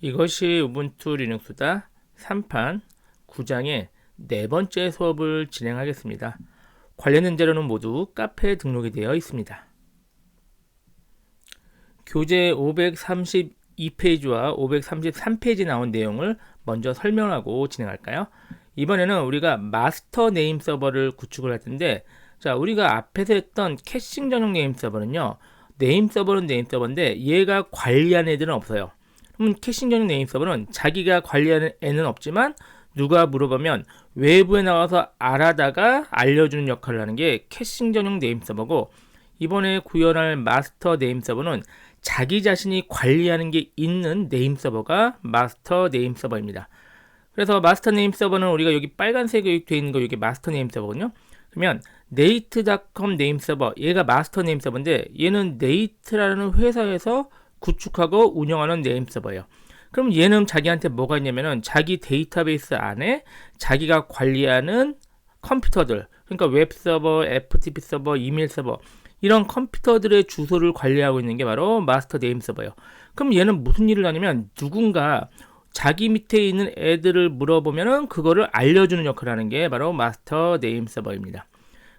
이것이 우분투 리눅스다 3판 9장의 네 번째 수업을 진행하겠습니다. 관련된 자료는 모두 카페에 등록이 되어 있습니다. 교재 532페이지와 533페이지 나온 내용을 먼저 설명하고 진행할까요? 이번에는 우리가 마스터 네임 서버를 구축을 할 텐데, 자, 우리가 앞에서 했던 캐싱 전용 네임 서버는요, 네임 서버는 네임 서버인데 얘가 관리하는 애들은 없어요. 그럼 캐싱 전용 네임 서버는 자기가 관리하는 애는 없지만 누가 물어보면 외부에 나와서 알아다가 알려주는 역할을 하는 게 캐싱 전용 네임 서버고, 이번에 구현할 마스터 네임 서버는 자기 자신이 관리하는 게 있는 네임 서버가 마스터 네임 서버입니다. 그래서 마스터 네임 서버는 우리가 여기 빨간색으로 되어 있는 거, 이게 마스터 네임 서버거든요. 그러면 네이트닷컴 네임 서버, 얘가 마스터 네임 서버인데 얘는 네이트라는 회사에서 구축하고 운영하는 네임 서버예요. 그럼 얘는 자기한테 뭐가 있냐면은 자기 데이터베이스 안에 자기가 관리하는 컴퓨터들, 그러니까 웹 서버, FTP 서버, 이메일 서버, 이런 컴퓨터들의 주소를 관리하고 있는 게 바로 마스터 네임 서버예요. 그럼 얘는 무슨 일을 하냐면 누군가 자기 밑에 있는 애들을 물어보면은 그거를 알려주는 역할을 하는 게 바로 마스터 네임 서버입니다.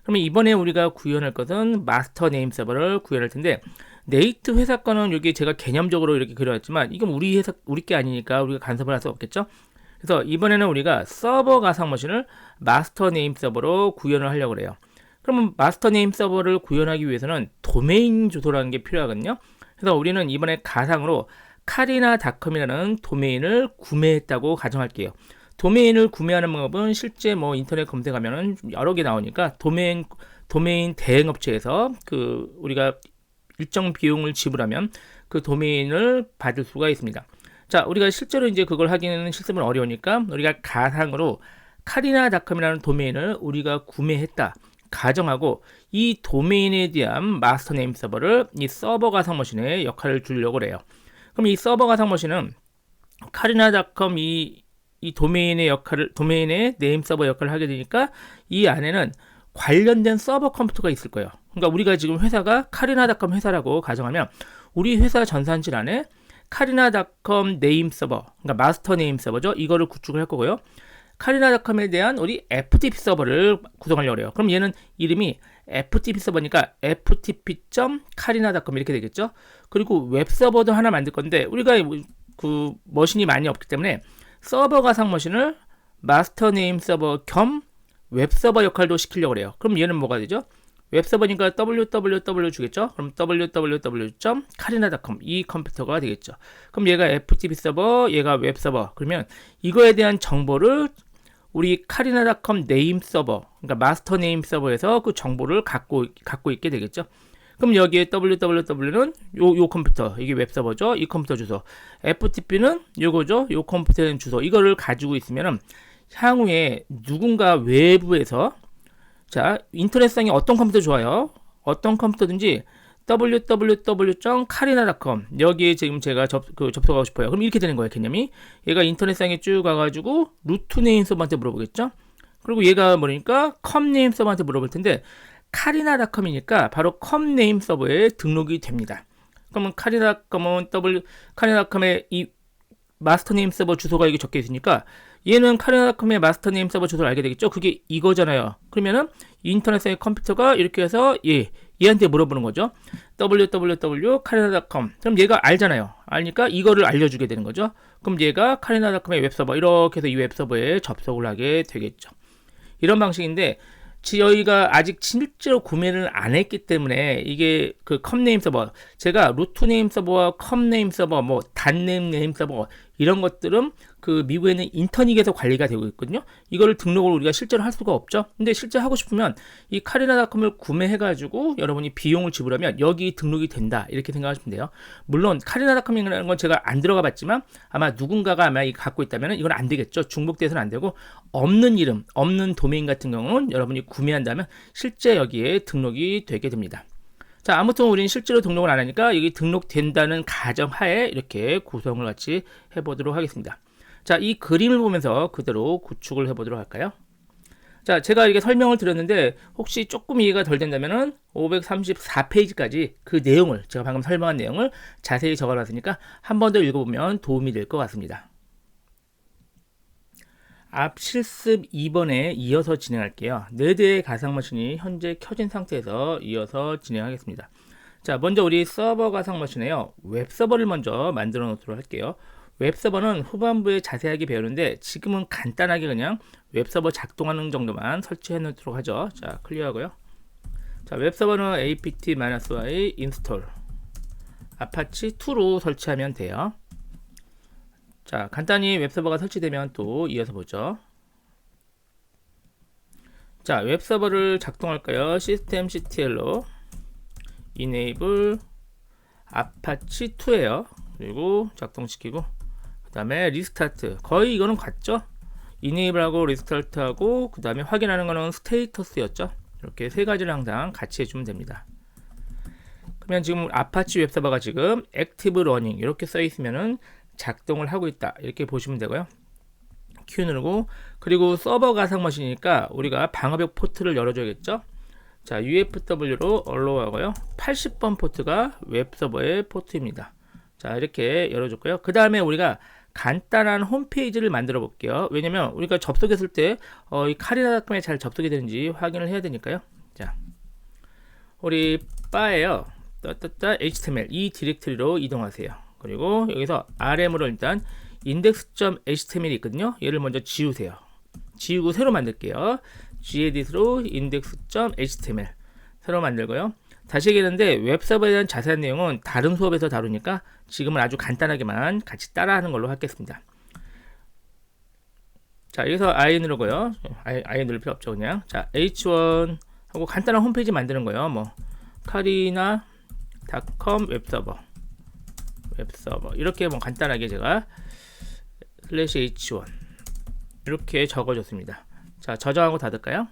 그러면 이번에 우리가 구현할 것은 마스터 네임 서버를 구현할 텐데, 네이트 회사 거는 여기 제가 개념적으로 이렇게 그려놨지만 이건 우리 회사, 우리 게 아니니까 우리가 간섭을 할 수 없겠죠. 그래서 이번에는 우리가 서버 가상 머신을 마스터 네임 서버로 구현을 하려고 해요. 그러면 마스터 네임 서버를 구현하기 위해서는 도메인 주소라는 게 필요하거든요. 그래서 우리는 이번에 가상으로 카리나닷컴이라는 도메인을 구매했다고 가정할게요. 도메인을 구매하는 방법은 실제 뭐 인터넷 검색하면은 여러 개 나오니까 도메인 대행 업체에서 그 우리가 일정 비용을 지불하면 그 도메인을 받을 수가 있습니다. 자, 우리가 실제로 이제 그걸 하기는 실습은 어려우니까 우리가 가상으로 카리나닷컴이라는 도메인을 우리가 구매했다 가정하고, 이 도메인에 대한 마스터 네임 서버를 이 서버 가상 머신에 역할을 주려고 해요. 그럼 이 서버 가상 머신은 카리나닷컴 이 도메인의 역할을, 도메인의 네임 서버 역할을 하게 되니까 이 안에는 관련된 서버 컴퓨터가 있을 거예요. 그러니까 우리가 지금 회사가 카리나닷컴 회사라고 가정하면 우리 회사 전산실 안에 카리나닷컴 네임 서버, 그러니까 마스터 네임 서버죠. 이거를 구축을 할 거고요. 카리나닷컴에 대한 우리 FTP 서버를 구성하려고 해요. 그럼 얘는 이름이 FTP 서버니까 ftp.카리나닷컴 이렇게 되겠죠. 그리고 웹 서버도 하나 만들 건데 우리가 그 머신이 많이 없기 때문에 서버 가상 머신을 마스터 네임 서버 겸 웹 서버 역할도 시키려고 해요. 그럼 얘는 뭐가 되죠? 웹 서버니까 www 주겠죠? 그럼 www.carina.com 이 컴퓨터가 되겠죠. 그럼 얘가 FTP 서버, 얘가 웹 서버. 그러면 이거에 대한 정보를 우리 카리나닷컴 네임 서버, 그러니까 마스터 네임 서버에서 그 정보를 갖고 있게 되겠죠. 그럼 여기에 www는 요 컴퓨터, 이게 웹 서버죠. 이 컴퓨터 주소. FTP는 요거죠. 요 컴퓨터의 주소. 이거를 가지고 있으면은 향후에 누군가 외부에서, 자, 인터넷상에 어떤 컴퓨터 좋아요? 어떤 컴퓨터든지 www.carina.com 여기에 지금 제가 접속하고 싶어요. 그럼 이렇게 되는 거예요, 개념이. 얘가 인터넷상에 쭉 가가지고 루트 네임 서버한테 물어보겠죠. 그리고 얘가 뭐니까 컴 네임 서버한테 물어볼 텐데 카리나닷컴이니까 바로 컴 네임 서버에 등록이 됩니다. 그러면 카리나닷컴의 이 마스터 네임 서버 주소가 여기 적혀 있으니까 얘는 카리나닷컴의 마스터 네임 서버 주소를 알게 되겠죠. 그게 이거잖아요. 그러면은 인터넷의 컴퓨터가 이렇게 해서 얘한테 물어보는 거죠. www.carina.com. 그럼 얘가 알잖아요. 알니까 이거를 알려주게 되는 거죠. 그럼 얘가 카리나닷컴의 웹서버, 이렇게 해서 이 웹서버에 접속을 하게 되겠죠. 이런 방식인데 저희가 아직 실제로 구매를 안 했기 때문에 이게 그 컴네임 서버, 제가 루트 네임 서버와 컴네임 서버, 뭐 단네임 네임 서버 이런 것들은 그 미국에는 인터넷에서 관리가 되고 있거든요. 이거를 등록을 우리가 실제로 할 수가 없죠. 근데 실제 하고 싶으면 이 카리나닷컴을 구매해가지고 여러분이 비용을 지불하면 여기 등록이 된다, 이렇게 생각하시면 돼요. 물론 카리나닷컴이라는 건 제가 안 들어가 봤지만 아마 누군가가 아마 갖고 있다면 이건 안 되겠죠. 중복돼서는 안 되고, 없는 이름, 없는 도메인 같은 경우는 여러분이 구매한다면 실제 여기에 등록이 되게 됩니다. 자, 아무튼 우리는 실제로 등록을 안 하니까 여기 등록된다는 가정하에 이렇게 구성을 같이 해보도록 하겠습니다. 자, 이 그림을 보면서 그대로 구축을 해보도록 할까요? 자, 제가 이렇게 설명을 드렸는데 혹시 조금 이해가 덜 된다면은 534페이지까지 그 내용을, 제가 방금 설명한 내용을 자세히 적어놨으니까 한 번 더 읽어보면 도움이 될 것 같습니다. 앞 실습 2번에 이어서 진행할게요. 4대의 가상머신이 현재 켜진 상태에서 이어서 진행하겠습니다. 자, 먼저 우리 서버 가상머신에요, 웹서버를 먼저 만들어 놓도록 할게요. 웹서버는 후반부에 자세하게 배우는데 지금은 간단하게 그냥 웹서버 작동하는 정도만 설치해 놓도록 하죠. 자, 클리어하고요. 자, 웹서버는 apt-y install 아파치 2로 설치하면 돼요. 자, 간단히 웹서버가 설치되면 또 이어서 보죠. 자, 웹서버를 작동할까요? systemctl로 enable 아파치 2에요. 그리고 작동시키고 그 다음에 리스타트, 거의 이거는 같죠? enable하고 리스타트하고 그 다음에 확인하는 거는 스테이터스였죠. 이렇게 세 가지를 항상 같이 해주면 됩니다. 그러면 지금 아파치 웹서버가 지금 active running 이렇게 써 있으면은 작동을 하고 있다, 이렇게 보시면 되고요. Q 누르고, 그리고 서버 가상머신이니까 우리가 방어벽 포트를 열어줘야겠죠. 자, UFW로 allow 하고요. 80번 포트가 웹서버의 포트입니다. 자, 이렇게 열어줬고요. 그 다음에 우리가 간단한 홈페이지를 만들어 볼게요. 왜냐면 우리가 접속했을 때 이 카리나닷컴에 잘 접속이 되는지 확인을 해야 되니까요. 자, 우리 바에요, HTML 이 디렉토리로 이동하세요. 그리고 여기서 RM으로 일단 index.html이 있거든요. 얘를 먼저 지우세요. 지우고 새로 만들게요. gedit로 index.html 새로 만들고요. 다시 얘기했는데 웹서버에 대한 자세한 내용은 다른 수업에서 다루니까 지금은 아주 간단하게만 같이 따라하는 걸로 하겠습니다. 자, 여기서 I 누르고요. I 누를 필요 없죠, 그냥. 자, H1 하고 간단한 홈페이지 만드는 거예요. 뭐 카리나.com 웹서버 이렇게 뭐 간단하게 제가 /H1 이렇게 적어줬습니다. 자, 저장하고 닫을까요?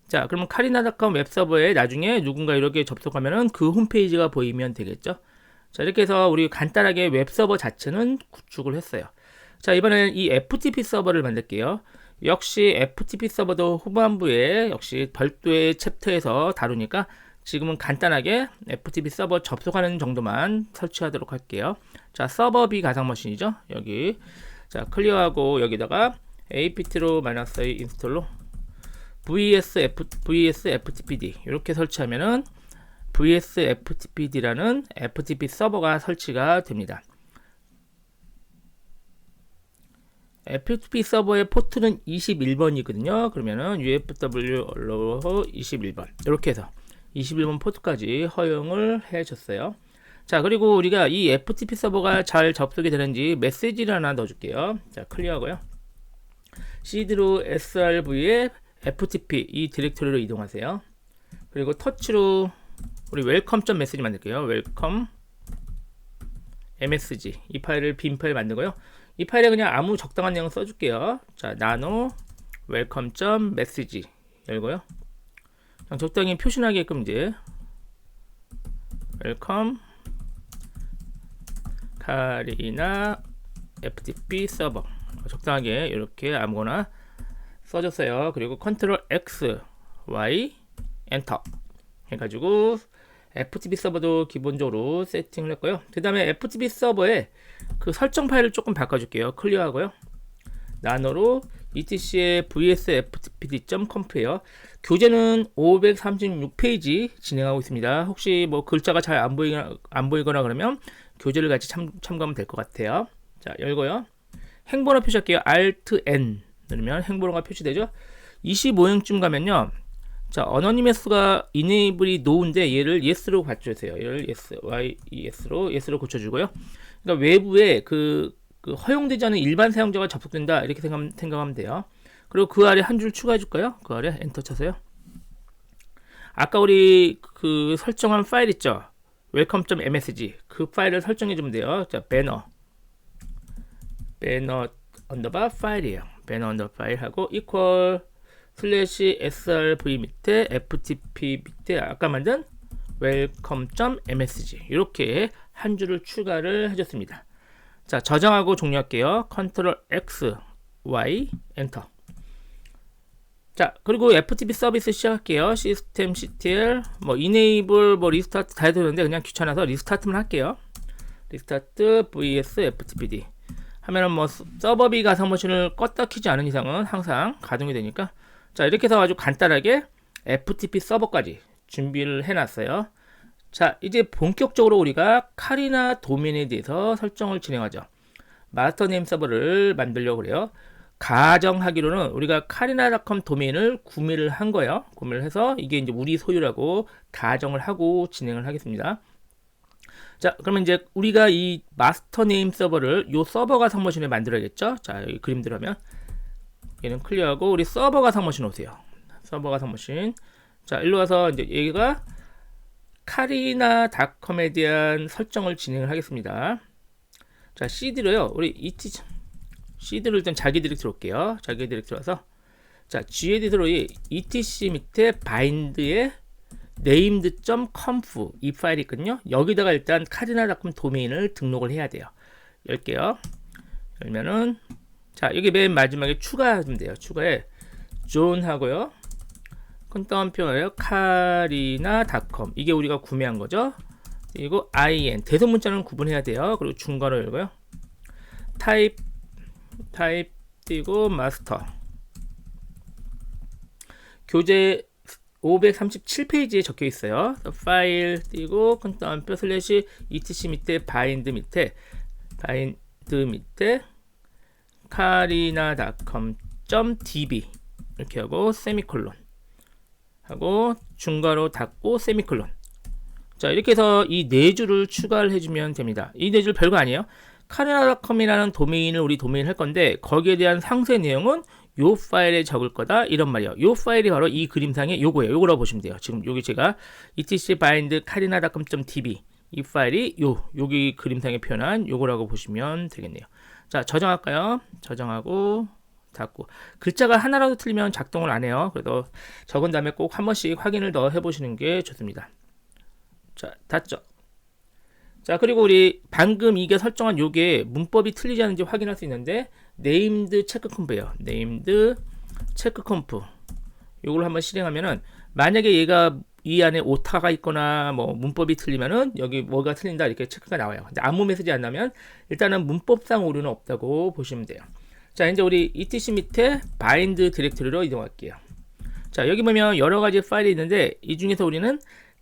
자, 그러면 카리나.com 웹서버에 나중에 누군가 이렇게 접속하면은 그 홈페이지가 보이면 되겠죠. 자, 이렇게 해서 우리 간단하게 웹서버 자체는 구축을 했어요. 자, 이번에는 이 FTP 서버를 만들게요. 역시 FTP 서버도 후반부에 역시 별도의 챕터에서 다루니까 지금은 간단하게 FTP 서버 접속하는 정도만 설치하도록 할게요. 자, 서버 B 가상머신이죠. 여기. 자, 클리어하고 여기다가 apt로 -i 인스톨로 vs-ftpd 이렇게 설치하면은 vs-ftpd라는 FTP 서버가 설치가 됩니다. FTP 서버의 포트는 21번이거든요. 그러면은 UFW allow 21번 이렇게 해서 21번 포트까지 허용을 해줬어요. 자, 그리고 우리가 이 FTP 서버가 잘 접속이 되는지 메시지를 하나 넣어줄게요. 자, 클리어하고요. cd로 srv에 ftp 이 디렉토리로 이동하세요. 그리고 터치로 우리 welcome.msg 만들게요. welcome msg 이 파일을 빈 파일 만들고요. 이 파일에 그냥 아무 적당한 내용 써줄게요. 자, nano welcome.msg 열고요. 그냥 적당히 표시나게끔 이제 welcome 카리나 FTP 서버 적당하게 이렇게 아무거나 써줬어요. 그리고 컨트롤 X, Y, 엔터 해가지고 FTP 서버도 기본적으로 세팅을 했고요. 그 다음에 FTP 서버에 그 설정 파일을 조금 바꿔줄게요. 클리어하고요. 나노로 etc의 vs-ftpd.comp에요. 교재는 536페이지 진행하고 있습니다. 혹시 뭐 글자가 잘 안 보이거나 그러면 교재를 같이 참고하면 될 것 같아요. 자, 열고요. 행번호 표시할게요. Alt-N 누르면 행번호가 표시되죠. 25행쯤 가면요. 자, 어너니머스가 enable이 no인데 얘를 yes로 바꿔주세요. 얘를 yes, yes로 고쳐주고요. 그러니까 외부에 그 허용되지 않은 일반 사용자가 접속된다 이렇게 생각하면 돼요. 그리고 그 아래 한 줄 추가해 줄까요? 그 아래 엔터 쳐서요. 아까 우리 그 설정한 파일 있죠? welcome.msg 그 파일을 설정해 주면 돼요. 자, 배너 언더바 파일이에요. 배너 언더바 파일 하고 equal /srv 밑에 ftp 밑에 아까 만든 welcome.msg 이렇게 한 줄을 추가를 해줬습니다. 자, 저장하고 종료할게요. 컨트롤 X, Y 엔터. 자, 그리고 FTP 서비스 시작할게요. 시스템 CTL 뭐 enable 뭐 리스타트 다 해도 되는데 그냥 귀찮아서 리스타트만 할게요. 리스타트 vs ftpd 하면은 뭐 서버비가 사무실을 껐다 키지 않은 이상은 항상 가동이 되니까, 자, 이렇게 해서 아주 간단하게 FTP 서버까지 준비를 해놨어요. 자, 이제 본격적으로 우리가 카리나 도메인에 대해서 설정을 진행하죠. 마스터 네임 서버를 만들려고 그래요. 가정하기로는 우리가 카리나.com 도메인을 구매를 한 거예요. 구매를 해서 이게 이제 우리 소유라고 가정을 하고 진행을 하겠습니다. 자, 그러면 이제 우리가 이 마스터 네임 서버를 요 서버가 상머신에 만들어야겠죠. 자, 여기 그림대로 하면 얘는 클리어하고 우리 서버가 상머신 오세요. 서버가 상머신. 자, 일로 와서 이제 여기가 카리나.com에 대한 설정을 진행을 하겠습니다. 자, cd로요. 우리 cd를 일단 자기 디렉트로 올게요. 자기 디렉트로 와서, 자, gedit로 etc 밑에 bind에 named.conf 이 파일이 있거든요. 여기다가 일단 카리나.com 도메인을 등록을 해야 돼요. 열게요. 열면은, 자, 여기 맨 마지막에 추가하면 돼요. 추가에 존 하고요. 큰 따옴표예요. 카리나.com 이게 우리가 구매한 거죠. 그리고 in 대소 문자는 구분해야 돼요. 그리고 중괄호 열고요. 타입 띄고 마스터. 교재 537페이지에 적혀 있어요. 파일 띄고 큰 따옴표 슬래시 etc 밑에 바인드 밑에 carina.com.db 이렇게 하고 세미콜론 하고 중괄호 닫고 세미콜론. 자, 이렇게 해서 이 네 줄을 추가를 해주면 됩니다. 이 네 줄 별거 아니에요. 카리나.com이라는 도메인을 우리 도메인 할 건데 거기에 대한 상세 내용은 요 파일에 적을 거다 이런 말이에요. 요 파일이 바로 이 그림상의 요거예요. 요거라고 보시면 돼요. 지금 여기 제가 etc bind carina.com.db 이 파일이 여기 그림상에 표현한 요거라고 보시면 되겠네요. 자, 저장할까요? 저장하고 닫고. 글자가 하나라도 틀리면 작동을 안 해요. 그래서 적은 다음에 꼭 한 번씩 확인을 더 해보시는 게 좋습니다. 자, 닫죠. 자, 그리고 우리 방금 이게 설정한 요게 문법이 틀리지 않은지 확인할 수 있는데 named check conf예요. named check conf 요걸 한번 실행하면은 만약에 얘가 이 안에 오타가 있거나 뭐 문법이 틀리면은 여기 뭐가 틀린다 이렇게 체크가 나와요. 근데 아무 메시지 안 나면 일단은 문법상 오류는 없다고 보시면 돼요. 자, 이제 우리 etc 밑에 bind 디렉토리로 이동할게요. 자, 여기 보면 여러 가지 파일이 있는데 이 중에서 우리는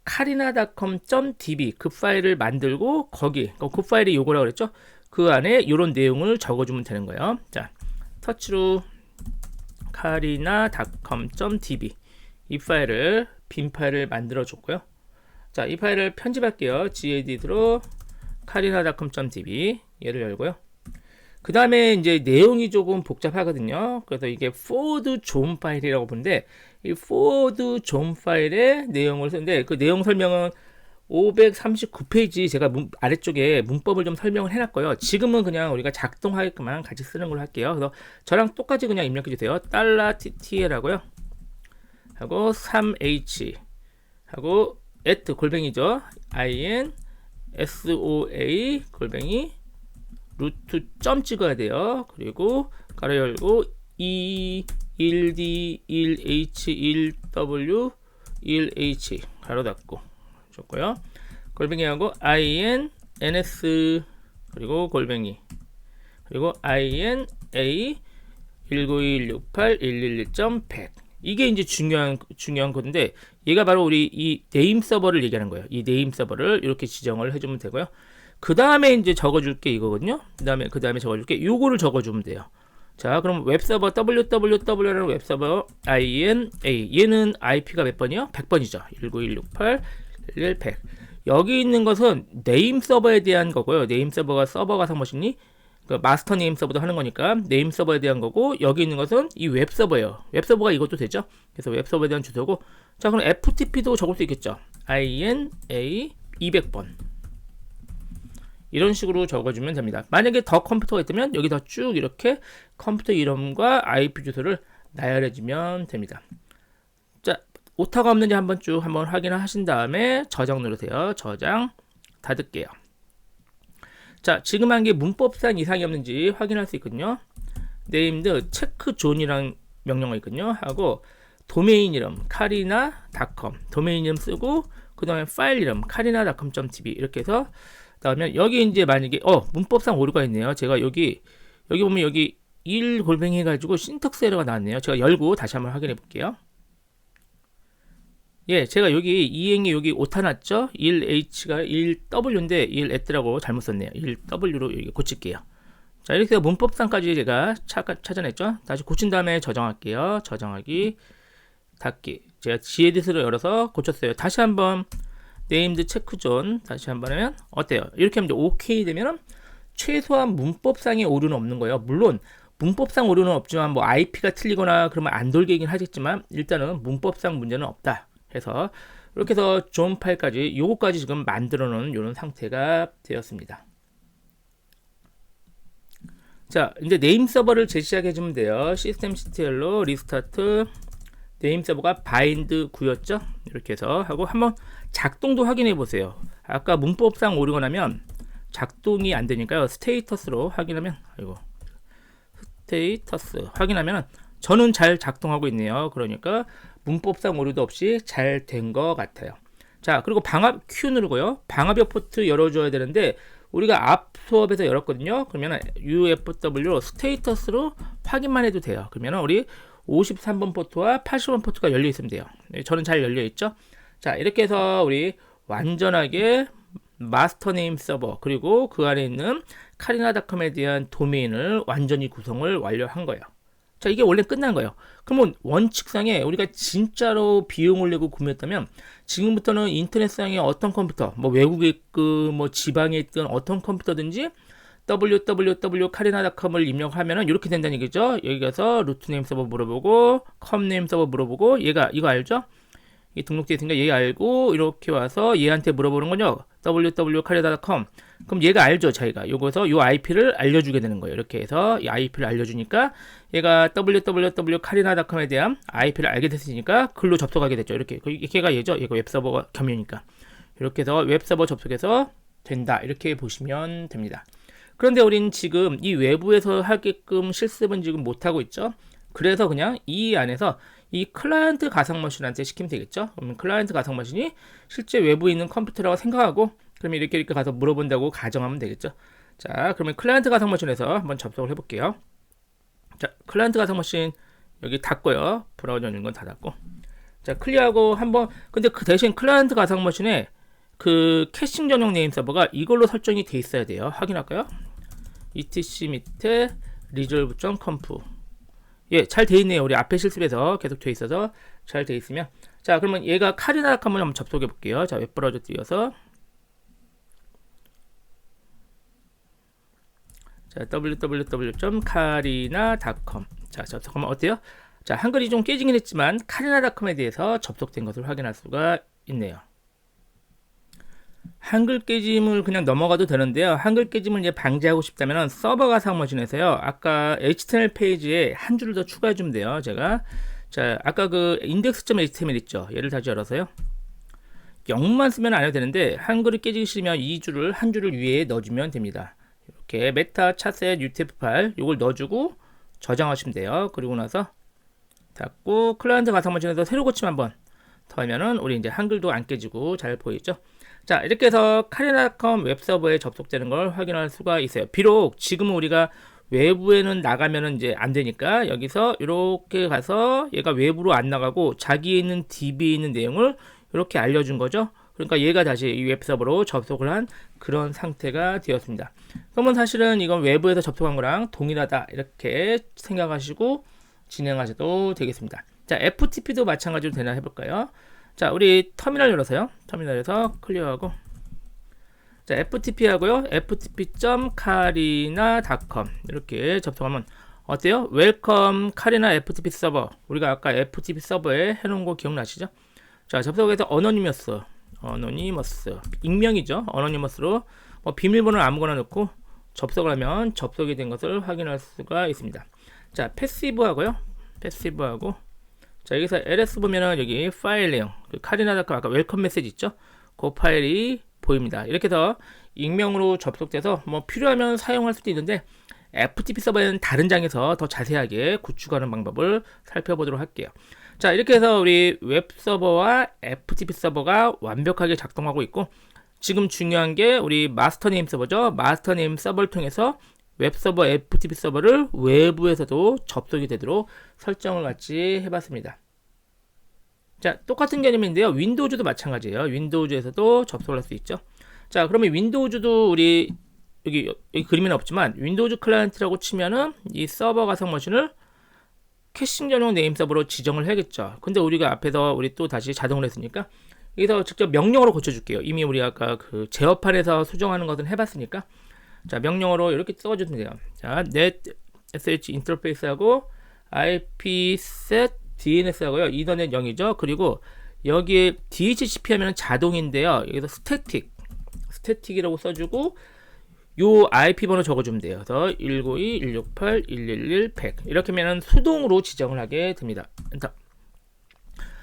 carina.com.db 그 파일을 만들고 거기 그 파일이 요거라고 그랬죠. 그 안에 이런 내용을 적어주면 되는 거예요. 자, 터치로 carina.com.db 이 파일을 빈 파일을 만들어 줬고요. 자, 이 파일을 편집할게요. gedit로 carina.com.db 얘를 열고요. 그 다음에 이제 내용이 조금 복잡하거든요. 그래서 이게 forward 존 파일이라고 보는데 이 forward 존 파일의 내용을 쓰는데 그 내용 설명은 539페이지 제가 아래쪽에 문법을 좀 설명을 해놨고요. 지금은 그냥 우리가 작동하게끔만 같이 쓰는 걸로 할게요. 그래서 저랑 똑같이 그냥 입력해 주세요. $ttl 하고요. 하고 3h 하고 at 골뱅이죠. insoa 골뱅이 루트 점 찍어야 돼요. 그리고 가로 열고 1d 1h 1w 1h 가로 닫고 줬고요. 골뱅이하고 ins 그리고 골뱅이 그리고 ina 19168.111.100 이게 이제 중요한 건데 얘가 바로 우리 이 네임 서버를 얘기하는 거예요. 이 네임 서버를 이렇게 지정을 해주면 되고요. 그 다음에 이제 적어줄 게 이거거든요. 그 다음에 적어줄 게 요거를 적어주면 돼요. 자, 그럼 웹서버 www라는 웹서버 ina 얘는 IP가 몇 번이요? 100번이죠. 19168.111.100 여기 있는 것은 네임 서버에 대한 거고요. 네임 서버가 상무시니 그 마스터 네임 서버도 하는 거니까 네임 서버에 대한 거고 여기 있는 것은 이 웹서버예요. 웹서버가 이것도 되죠. 그래서 웹서버에 대한 주소고 자, 그럼 FTP도 적을 수 있겠죠. INA 200번 이런 식으로 적어주면 됩니다. 만약에 더 컴퓨터가 있다면 여기다 쭉 이렇게 컴퓨터 이름과 IP 주소를 나열해주면 됩니다. 자, 오타가 없는지 한번 확인을 하신 다음에 저장 누르세요. 저장 닫을게요. 자, 지금 한 게 문법상 이상이 없는지 확인할 수 있거든요. named 체크존이랑 명령어 있거든요. 하고 도메인 이름 카리나닷컴 도메인 이름 쓰고 그 다음에 파일 이름 카리나닷컴.tv 이렇게 해서 나오면 여기 이제 만약에 문법상 오류가 있네요. 제가 여기 보면 여기 1 골뱅이 해가지고 신텍스 에러가 나왔네요. 제가 열고 다시 한번 확인해 볼게요. 예, 제가 여기 이행이 여기 오타 났죠? 1H가 1W인데 1At라고 잘못 썼네요. 1W로 여기 고칠게요. 자, 이렇게 해서 문법상까지 제가 찾아냈죠? 다시 고친 다음에 저장할게요. 저장하기, 닫기. 제가 gedit로 열어서 고쳤어요. 다시 한번 named 체크존 다시 한번 하면 어때요? 이렇게 하면 이제 OK 되면은 최소한 문법상의 오류는 없는 거예요. 물론 문법상 오류는 없지만 뭐 IP가 틀리거나 그러면 안 돌게긴 하겠지만 일단은 문법상 문제는 없다 해서 이렇게 해서 존 파일까지 요거까지 지금 만들어 놓은 이런 상태가 되었습니다. 자, 이제 네임 서버를 재시작해 주면 돼요. systemctl로 리스타트 네임 서버가 bind 9였죠? 이렇게 해서 하고 한번 작동도 확인해 보세요. 아까 문법상 오류가 나면 작동이 안 되니까요. 스테이터스로 확인하면 스테이터스 확인하면 저는 잘 작동하고 있네요. 그러니까 문법상 오류도 없이 잘 된 것 같아요. 자, 그리고 방압 Q 누르고요. 방압역 포트 열어줘야 되는데 우리가 앞 수업에서 열었거든요. 그러면 UFW 스테이터스로 확인만 해도 돼요. 그러면 우리 53번 포트와 80번 포트가 열려 있으면 돼요. 저는 잘 열려 있죠. 자, 이렇게 해서 우리 완전하게 마스터 네임 서버 그리고 그 안에 있는 카리나닷컴에 대한 도메인을 완전히 구성을 완료한 거예요. 자, 이게 원래 끝난 거예요. 그러면 원칙상에 우리가 진짜로 비용을 내고 구매했다면 지금부터는 인터넷상의 어떤 컴퓨터, 뭐 외국에 있고 뭐 지방에 있던 어떤 컴퓨터든지 www.carina.com을 입력하면은 이렇게 된다는 얘기죠. 여기 가서 루트 네임 서버 물어보고 컴 네임 서버 물어보고 얘가 이거 알죠? 이 등록되어 있으니까 얘 알고 이렇게 와서 얘한테 물어보는 거죠. www.carina.com 그럼 얘가 알죠. 자기가 요거서 요 IP를 알려주게 되는 거예요. 이렇게 해서 이 IP를 알려주니까 얘가 www.carina.com에 대한 IP를 알게 됐으니까 글로 접속하게 됐죠. 이렇게 걔가 얘죠. 얘가 웹서버가 겸이니까 이렇게 해서 웹서버 접속해서 된다. 이렇게 보시면 됩니다. 그런데 우린 지금 이 외부에서 하게끔 실습은 지금 못하고 있죠. 그래서 그냥 이 안에서 이 클라이언트 가상머신한테 시키면 되겠죠. 그러면 클라이언트 가상머신이 실제 외부에 있는 컴퓨터라고 생각하고 그러면 이렇게 가서 물어본다고 가정하면 되겠죠. 자, 그러면 클라이언트 가상머신에서 한번 접속을 해볼게요. 자, 클라이언트 가상머신 여기 닫고요. 브라우저 있는 건 닫았고. 자, 클리어하고 한번 근데 그 대신 클라이언트 가상머신에 그 캐싱 전용 네임 서버가 이걸로 설정이 돼 있어야 돼요. 확인할까요? etc 밑에 resolve.conf 예, 잘 돼 있네요. 우리 앞에 실습에서 계속 돼 있어서 잘 돼 있으면 자, 그러면 얘가 카리나닷컴을 한번 접속해 볼게요. 자, 웹브라우저 띄워서 자, www.carina.com 자, 접속하면 어때요? 자, 한글이 좀 깨지긴 했지만 카리나닷컴에 대해서 접속된 것을 확인할 수가 있네요. 한글 깨짐을 그냥 넘어가도 되는데요. 한글 깨짐을 이제 방지하고 싶다면 서버 가상머신에서요. 아까 HTML 페이지에 한 줄을 더 추가해 주면 돼요. 제가 자, 아까 그 index.html 있죠. 얘를 다시 열어서요. 0만 쓰면 안 해도 되는데 한글이 깨지기 싫으면 이 줄을 한 줄을 위에 넣어주면 됩니다. 이렇게 메타 차셋 utf8 이걸 넣어주고 저장하시면 돼요. 그리고 나서 닫고 클라이언트 가상머신에서 새로 고침 한번 더 하면은 우리 이제 한글도 안 깨지고 잘 보이죠. 자, 이렇게 해서 카리나닷컴 웹서버에 접속되는 걸 확인할 수가 있어요. 비록 지금은 우리가 외부에는 나가면은 이제 안 되니까 여기서 이렇게 가서 얘가 외부로 안 나가고 자기에 있는 DB에 있는 내용을 이렇게 알려준 거죠. 그러니까 얘가 다시 이 웹서버로 접속을 한 그런 상태가 되었습니다. 그러면 사실은 이건 외부에서 접속한 거랑 동일하다 이렇게 생각하시고 진행하셔도 되겠습니다. 자, FTP도 마찬가지로 되나 해볼까요? 자, 우리 터미널 열어서요. 터미널에서 클리어하고 자, FTP 하고요. ftp.carina.com 이렇게 접속하면 어때요? 웰컴 카리나 FTP 서버. 우리가 아까 FTP 서버에 해놓은 거 기억나시죠? 자, 접속해서 어노니머스 익명이죠. 어노니머스로 뭐 비밀번호를 아무거나 넣고 접속을 하면 접속이 된 것을 확인할 수가 있습니다. 자, 패시브 하고요. 패시브 하고 자, 여기서 ls 보면은 여기 파일 내용 그 카리나닷컴 아까 웰컴 메시지 있죠? 그 파일이 보입니다. 이렇게 해서 익명으로 접속돼서 뭐 필요하면 사용할 수도 있는데 FTP 서버에는 다른 장에서 더 자세하게 구축하는 방법을 살펴보도록 할게요. 자, 이렇게 해서 우리 웹 서버와 FTP 서버가 완벽하게 작동하고 있고, 지금 중요한 게 우리 마스터 네임 서버죠. 마스터 네임 서버를 통해서 웹 서버, FTP 서버를 외부에서도 접속이 되도록 설정을 같이 해봤습니다. 자, 똑같은 개념인데요. 윈도우즈도 마찬가지예요. 윈도우즈에서도 접속을 할 수 있죠. 자, 그러면 윈도우즈도 우리 여기 그림은 없지만 윈도우즈 클라이언트라고 치면은 이 서버 가상 머신을 캐싱 전용 네임 서버로 지정을 해야겠죠. 근데 우리가 앞에서 우리 또 다시 자동으로 했으니까 여기서 직접 명령어로 고쳐줄게요. 이미 우리 아까 그 제어판에서 수정하는 것은 해봤으니까. 자, 명령어로 이렇게 써주면 돼요. 자, net sh 인터페이스하고 IP set DNS 하고요. 이더넷 0이죠. 그리고 여기에 DHCP 하면 자동인데요. 여기서 스태틱이라고 써주고 요 IP 번호 적어주면 돼요. 그래서 192.168.111.100 이렇게 하면 수동으로 지정을 하게 됩니다. 엔터.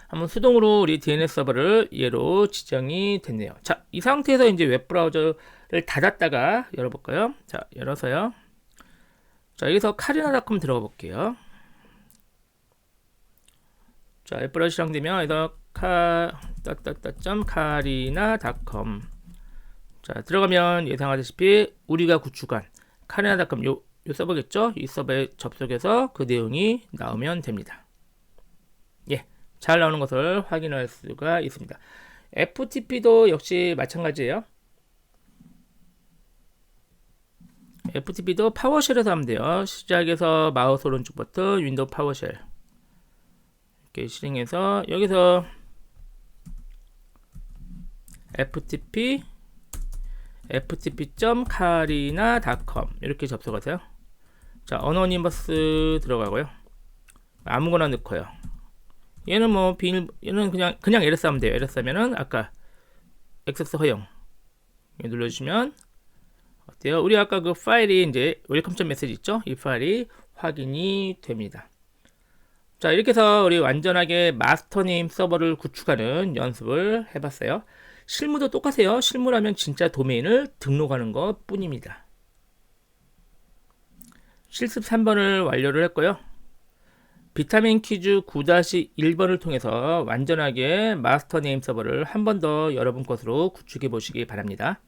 한번 수동으로 우리 DNS 서버를 얘로 지정이 됐네요. 자, 이 상태에서 이제 웹브라우저를 닫았다가 열어볼까요? 자, 열어서요. 자, 여기서 카리나닷컴 들어가 볼게요. 자, 웹브라우저 시작되면 여기서 카리나닷컴 자, 들어가면 예상하다시피 우리가 구축한 카리나닷컴 요 서버겠죠? 이 서버에 접속해서 그 내용이 나오면 됩니다. 예, 잘 나오는 것을 확인할 수가 있습니다. FTP도 역시 마찬가지예요. FTP도 파워쉘에서 하면 돼요. 시작에서 마우스 오른쪽 버튼 윈도우 파워쉘 이렇게 실행해서 여기서 ftp.carina.com 이렇게 접속하세요. 자, 어너니머스 들어가고요. 아무거나 넣고요. 얘는 뭐 얘는 그냥 ls 하면 돼요. ls 하면은 아까 액세스 허용 눌러주시면 어때요? 우리 아까 그 파일이 이제 웰컴 메시지 있죠? 이 파일이 확인이 됩니다. 자, 이렇게 해서 우리 완전하게 마스터 네임 서버를 구축하는 연습을 해봤어요. 실무도 똑같아요. 실무라면 진짜 도메인을 등록하는 것 뿐입니다. 실습 3번을 완료를 했고요. 비타민 퀴즈 9-1번을 통해서 완전하게 마스터 네임 서버를 한 번 더 여러분 것으로 구축해 보시기 바랍니다.